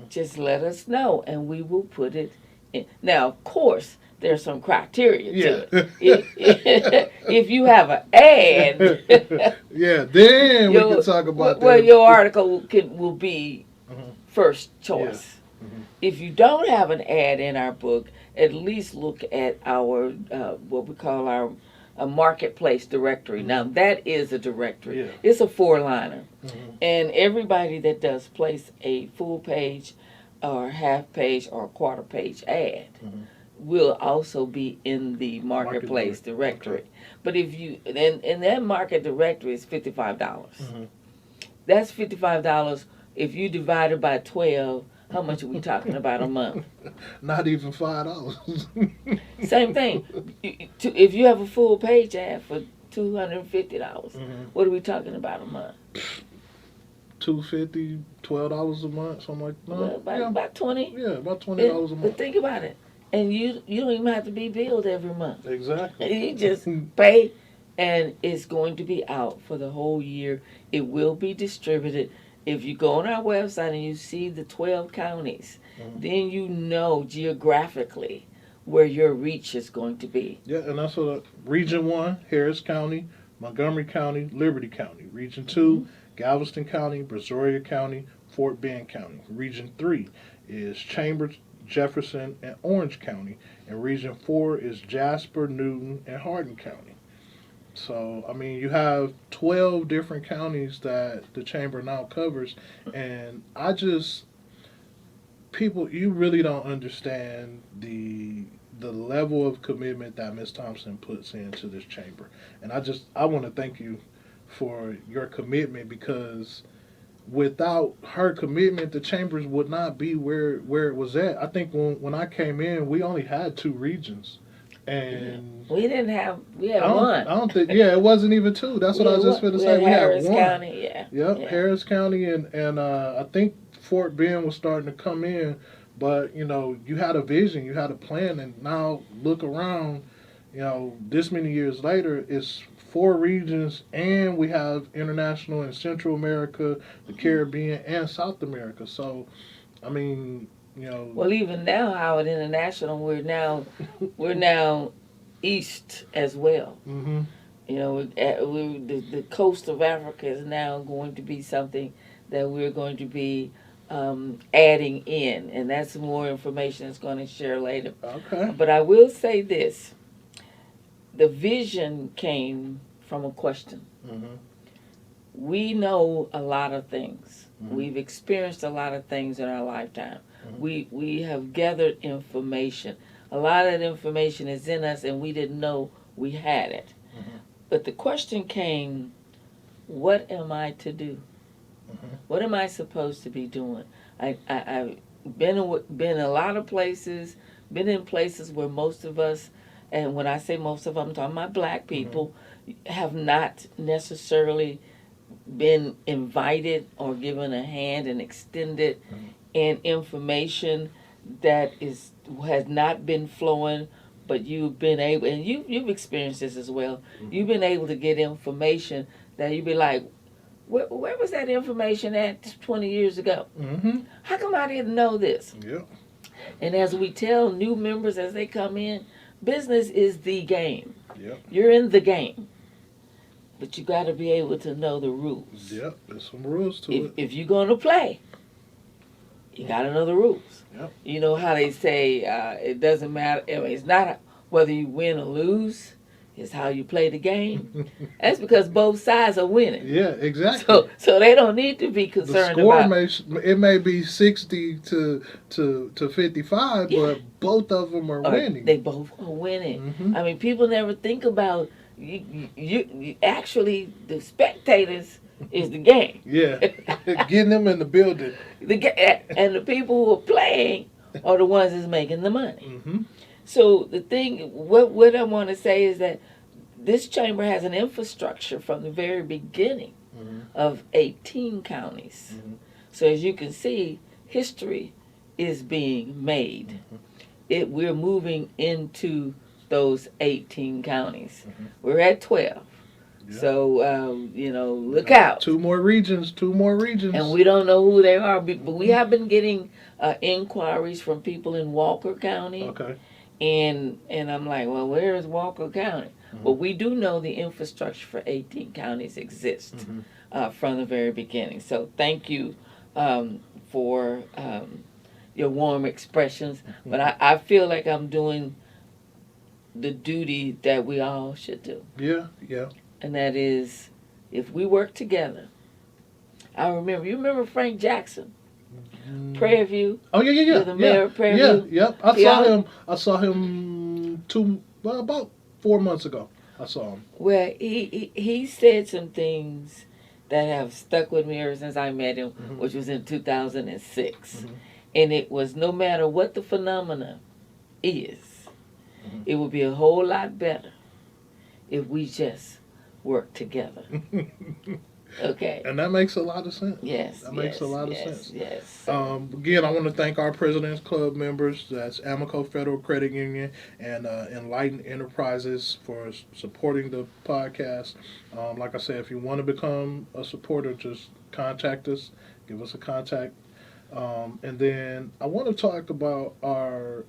just let us know, and we will put it in. Now, of course, there's some criteria to it. If you have an ad, then we can talk about that. Well, your article will be first choice. If you don't have an ad in our book, at least look at our what we call our marketplace directory. Now, that is a directory. It's a 4-liner. And everybody that does place a full page or half page or quarter page ad will also be in the marketplace directory. But if you, and that market directory is $55. That's $55. If you divide it by 12, how much are we talking about a month? Not even $5. Same thing. If you have a full page ad for $250, what are we talking about a month? $250, $12 a month, something like that. Well, about 20. Yeah, about $20 a month. But think about it, and you don't even have to be billed every month. Exactly. You just pay, and it's going to be out for the whole year. It will be distributed. If you go on our website and you see the 12 counties, then you know geographically where your reach is going to be. Yeah, and that's what Region 1, Harris County, Montgomery County, Liberty County. Region 2, Galveston County, Brazoria County, Fort Bend County. Region 3 is Chambers, Jefferson, and Orange County. And Region 4 is Jasper, Newton, and Hardin County. So, I mean, you have 12 different counties that the Chamber now covers. And people, you really don't understand the level of commitment that Ms. Thompson puts into this Chamber. And I want to thank you for your commitment, because without her commitment, the Chambers would not be where it was at. I think when I came in, we only had 2 regions. And we had one. I don't think, it wasn't even 2. That's what I was just going to say. We had Harris one. County, Yep, Harris County, and I think Fort Bend was starting to come in. But, you had a vision, you had a plan, and now look around, this many years later, it's 4 regions, and we have international in Central America, the Caribbean, and South America. So, I mean, Well, even now, Howard International, we're now east as well. The coast of Africa is now going to be something that we're going to be adding in, and that's more information that's going to share later. Okay. But I will say this: the vision came from a question. we know a lot of things. We've experienced a lot of things in our lifetime. We have gathered information. A lot of that information is in us, and we didn't know we had it. But the question came, what am I to do? What am I supposed to be doing? I've been a lot of places, been in places where most of us, and when I say most of them, I'm talking about black people, have not necessarily been invited or given a hand and extended in information that has not been flowing, but you've been able, and you've experienced this as well. You've been able to get information that you'd be like, where was that information at 20 years ago? How come I didn't know this? Yeah. And as we tell new members as they come in, business is the game. Yeah. You're in the game. But you got to be able to know the rules. Yep, there's some rules to it. If you're going to play, you got to know the rules. Yep. You know how they say it doesn't matter. I mean, it's not whether you win or lose. It's how you play the game. That's because both sides are winning. Yeah, exactly. So they don't need to be concerned the score about. it may be 60 to 55, but both of them are winning. They both are winning. I mean, people never think about you actually the spectators is the game. Yeah, getting them in the building. And the people who are playing are the ones that's making the money. So the thing, what I want to say is that this chamber has an infrastructure from the very beginning of 18 counties. So as you can see, history is being made. We're moving into those 18 counties. We're at 12. Yeah. So, look out. Two more regions. And we don't know who they are, but we have been getting inquiries from people in Walker County. Okay. And I'm like, well, where is Walker County? Well, we do know the infrastructure for 18 counties exists from the very beginning. So thank you for your warm expressions. But I feel like I'm doing the duty that we all should do. Yeah. And that is, if we work together. You remember Frank Jackson? Prairie View. Oh yeah. The mayor of Prairie View. Yep. I saw him about 4 months ago. I saw him. Well, he said some things that have stuck with me ever since I met him, which was in 2006. And it was, no matter what the phenomena is, it would be a whole lot better if we just work together. Okay. And that makes a lot of sense. Yes. That makes a lot of sense. Yes. Again, I want to thank our President's Club members. That's Amaco Federal Credit Union and Enlightened Enterprises for supporting the podcast. Like I said, if you want to become a supporter, just contact us. Give us a contact. And then I want to talk about our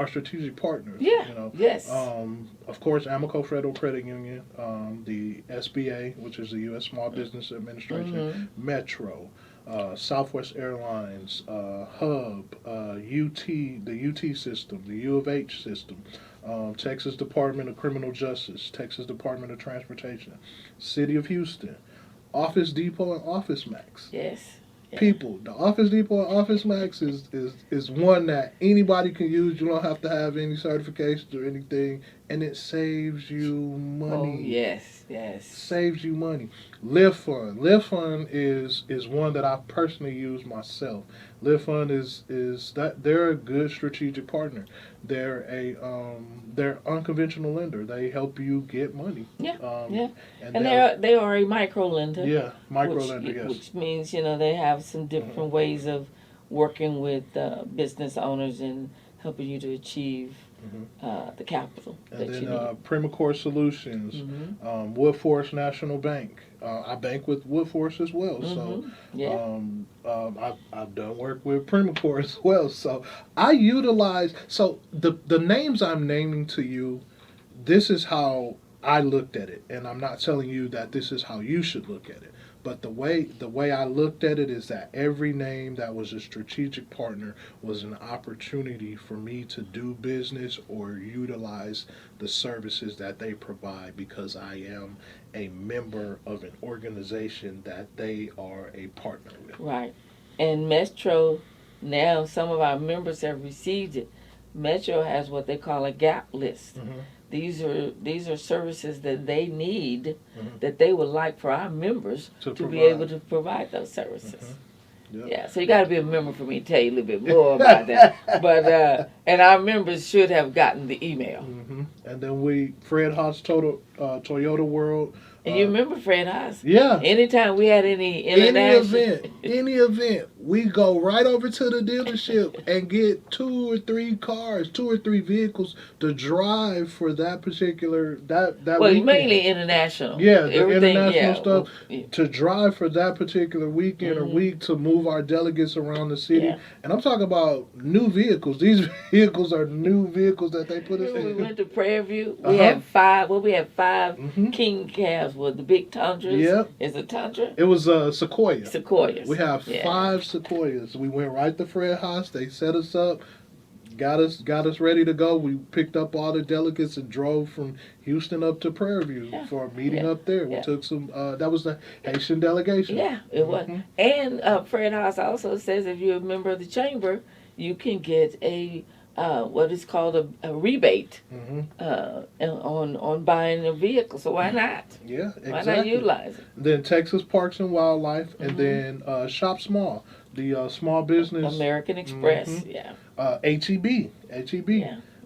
strategic partners. Yeah. Yes. Of course, Amaco Federal Credit Union, the SBA, which is the U.S. Small Business Administration, Metro, Southwest Airlines, Hub, UT, the UT system, the U of H system, Texas Department of Criminal Justice, Texas Department of Transportation, City of Houston, Office Depot, and Office Max. Yes. People, the Office Depot and Office Max is one that anybody can use. You don't have to have any certifications or anything, and it saves you money. Oh, yes. Saves you money. Live Fund is one that I personally use myself. Live Fund is that they're a good strategic partner. They're unconventional lender. They help you get money. Yeah. And they are a micro lender. Yeah, micro lender. Yes. Which means they have some different ways of working with business owners and helping you to achieve the capital that you need. And then Primacore Solutions, Woodforest National Bank. I bank with Woodforest as well, so I've done work with Primacore as well. So I utilize the names I'm naming to you. This is how I looked at it, and I'm not telling you that this is how you should look at it. But the way I looked at it is that every name that was a strategic partner was an opportunity for me to do business or utilize the services that they provide because I am a member of an organization that they are a partner with. Right. And Metro, now some of our members have received it. Metro has what they call a gap list. Mm-hmm. These are services that they need, Mm-hmm. that they would like for our members to be provide. able to provide those services. Mm-hmm. Yep. Yeah, so you got to be a member for me to tell you a little bit more about that. But and our members should have gotten the email. Mm-hmm. And then Fred Haas Toyota World. And you remember Fred Haas? Yeah. Anytime we had any international... Any event, we go right over to the dealership and get 2 or 3 cars, 2 or 3 vehicles to drive for that particular that well, weekend. mainly international. Yeah, the Everything, international stuff yeah. to drive for that particular weekend or week to move our delegates around the city. Yeah. And I'm talking about new vehicles. These vehicles are new vehicles that they put us We in. went to Prairie View. We had 5. Well, we had 5 Mhm. King cabs with the big Tundras. Yep. Is it Tundra? It was Sequoia. Sequoias. We have 5 Sequoias. We went right to Fred Haas. They set us up, got us ready to go. We picked up all the delegates and drove from Houston up to Prairie View for a meeting up there. We took some. That was the Haitian delegation. Yeah, it was. And Fred Haas also says if you're a member of the chamber, you can get a what is called a rebate on buying a vehicle. So why not? Yeah, exactly. Why not utilize it? Then Texas Parks and Wildlife, and then Shop Small, the small business. American Express, HEB. Yeah.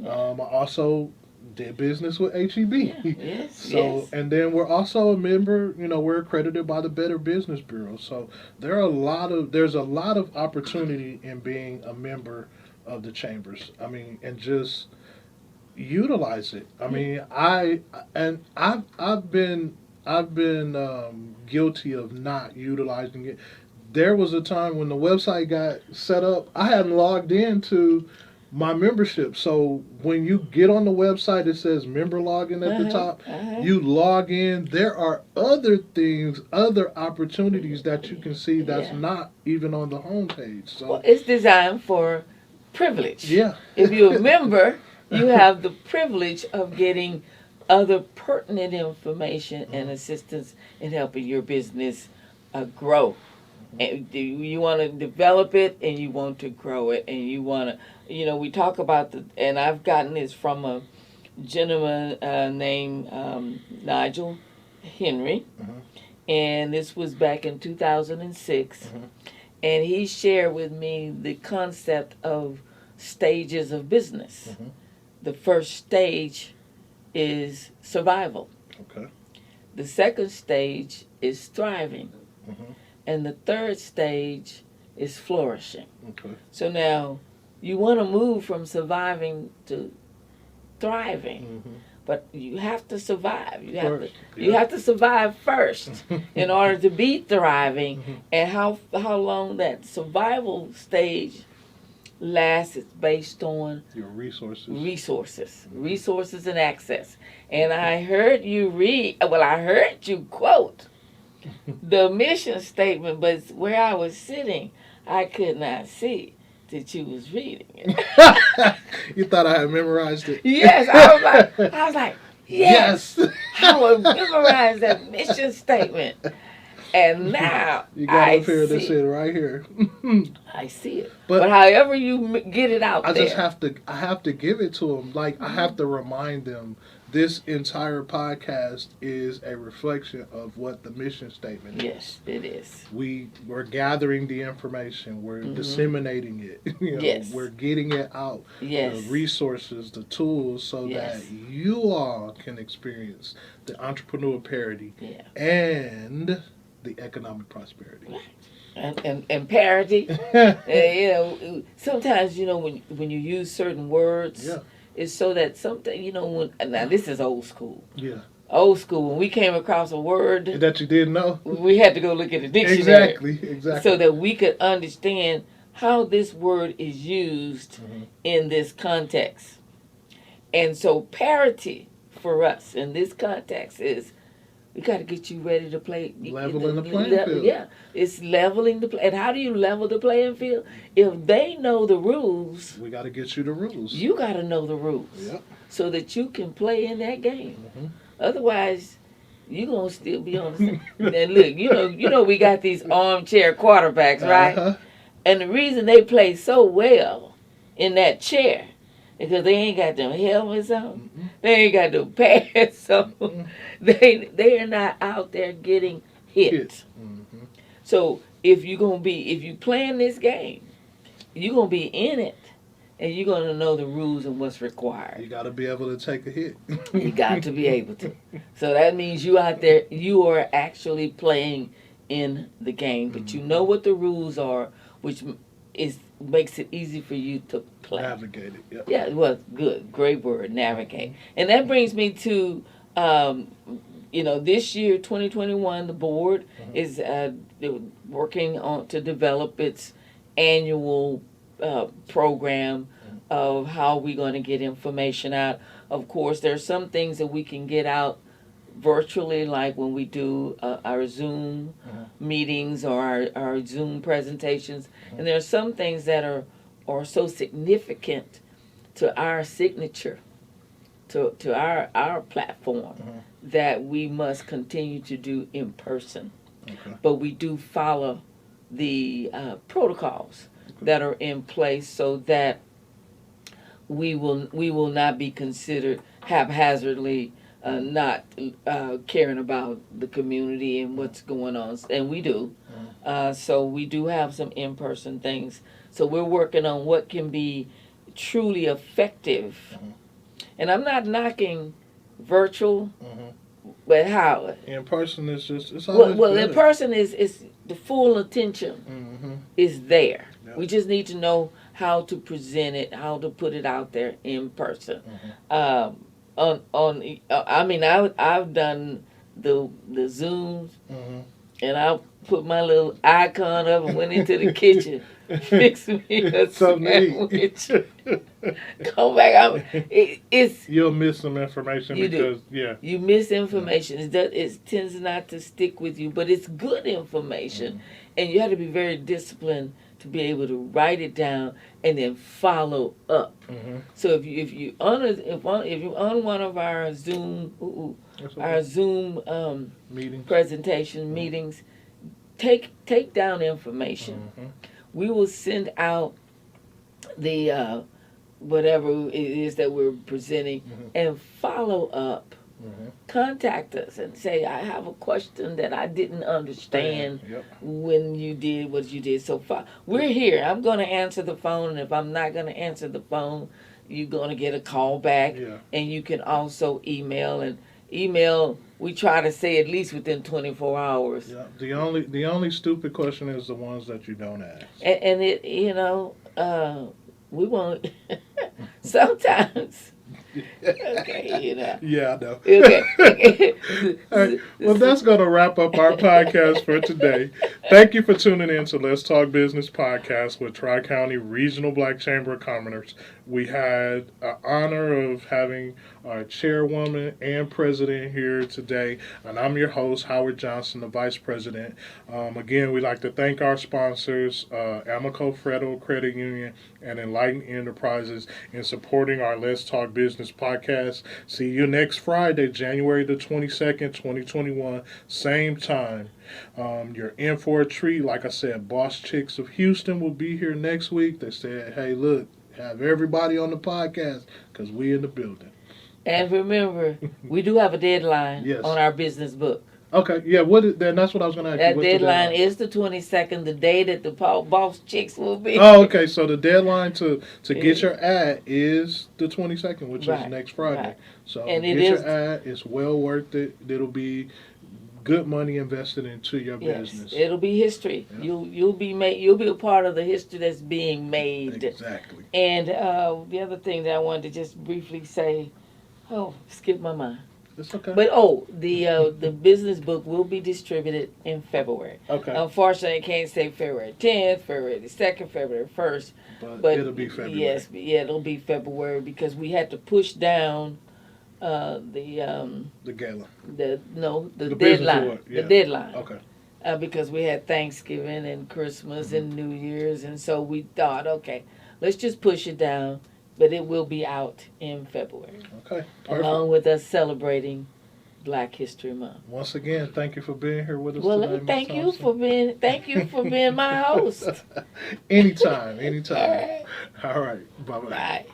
I also did business with HEB. Yes, So, yes. and then we're also a member, we're accredited by the Better Business Bureau. So there's a lot of opportunity in being a member of the chambers. I mean, and just utilize it. I mean, I've been guilty of not utilizing it. There was a time when the website got set up, I hadn't logged into my membership. So when you get on the website, it says member login at the top. You log in. There are other things, other opportunities that you can see that's not even on the homepage. So Well, it's designed for privilege. yeah. If you're a member, you have the privilege of getting other pertinent information and assistance in helping your business grow. And you want to develop it, and you want to grow it, and you want to, we talk about and I've gotten this from a gentleman named Nigel Henry, and this was back in 2006, and he shared with me the concept of stages of business. The first stage is survival. Okay. The second stage is thriving. And the third stage is flourishing. Okay. So now you want to move from surviving to thriving, but you have to survive. You have to survive first in order to be thriving. And how long that survival stage lasts is based on Your resources. resources and access. And I heard you I heard you quote the mission statement, but where I was sitting, I could not see that you was reading it. You thought I had memorized it? Yes, I was like, yes. Yes. I would memorize that mission statement. And now You got up here to sit right here. I see it. But But however you get it out I there. just have to give it to them. Like, I have to remind them this entire podcast is a reflection of what the mission statement is. Yes, it is. We're gathering the information. We're disseminating it. Yes. We're getting it out. Yes. The resources, the tools, so Yes. that you all can experience the entrepreneur parity and the economic prosperity. And parity. Sometimes when you use certain words, it's so that something now this is old school. Yeah. Old school. When we came across a word That you didn't know. we had to go look at the dictionary. Exactly. So that we could understand how this word is used in this context. And so parity for us in this context is we got to get you ready to play. Leveling the playing field. Yeah, it's leveling the play. And how do you level the playing field? If they know the rules, we got to get you the rules. You got to know the rules, yep. so that you can play in that game. Mm-hmm. Otherwise, you're gonna still be on the same. And look, you know, we got these armchair quarterbacks, right? Uh-huh. And the reason they play so well in that chair because they ain't got them helmets on. Mm-hmm. They ain't got no pads on. Mm-hmm. They are not out there getting hit. Mm-hmm. So if you playing this game, you're gonna be in it, and you're gonna know the rules and what's required. You got to be able to take a hit. You got to be able to. So that means you out there, you are actually playing in the game, but you know what the rules are, which makes it easy for you to play. Navigate it. Yep. Yeah, well, good, great word, navigate. And that brings me to, this year, 2021, the board is working on to develop its annual program of how we're going to get information out. Of course, there's some things that we can get out virtually, like when we do our Zoom meetings or our Zoom presentations. And there are some things that are so significant to our signature, to our platform, that we must continue to do in person. Okay. But we do follow the protocols that are in place so that we will not be considered haphazardly not caring about the community and what's going on, and we do. So we do have some in-person things. So we're working on what can be truly effective. And I'm not knocking virtual, but how? In person is just, it's always Well, better. in person is the full attention is there. Yep. We just need to know how to present it, how to put it out there in person. I've done the Zooms, and I put my little icon up and went into the kitchen, fix me a sandwich. Come back. You'll miss some information because you miss information. It tends not to stick with you, but it's good information, and you have to be very disciplined to be able to write it down and then follow up. So if you on one of our Zoom presentation meetings, take down information. We will send out the whatever it is that we're presenting and follow up. Contact us and say, I have a question that I didn't understand when you did what you did so far. We're here. I'm going to answer the phone, and if I'm not going to answer the phone, you're going to get a call back. And you can also email, and email, we try to say at least within 24 hours. The only stupid question is the ones that you don't ask. And it, we won't, sometimes. Okay, Yeah, I know. Okay. All right. Well, that's going to wrap up our podcast for today. Thank you for tuning in to Let's Talk Business podcast with Tri-County Regional Black Chamber of Commerce. We had an honor of having our chairwoman and president here today, and I'm your host, Howard Johnson, the vice president. Again, we'd like to thank our sponsors, Amaco Federal Credit Union and Enlighten Enterprises, in supporting our Let's Talk Business podcast. See you next Friday, January the 22nd, 2021, same time. You're in for a treat. Like I said, Boss Chicks of Houston will be here next week. They said, hey, look, have everybody on the podcast because we in the building. And remember, we do have a deadline on our business book. Okay, yeah, then that's what I was going to ask you. That deadline is the 22nd, the day that the Boss Chicks will be. Oh, okay, so the deadline to get your ad is the 22nd, which is next Friday. Right. So and get your ad. It's well worth it. It'll be good money invested into your business. It'll be history. Yeah. You'll be a part of the history that's being made. Exactly. And the other thing that I wanted to just briefly say, skip my mind. It's okay. But the business book will be distributed in February. Okay. Unfortunately, I can't say February 10th, February the 2nd, February 1st. But it'll be February. Yes, it'll be February because we had to push down The gala. the The business deadline. award, yeah. The deadline. Okay. Because we had Thanksgiving and Christmas and New Year's, and so we thought, okay, let's just push it down, but it will be out in February, Okay. Perfect. along with us celebrating Black History Month. Once again, thank you for being here with us Well, today. let me thank Ms. you Thompson. for being my host. Anytime, anytime. All right. All right. Bye bye. Bye.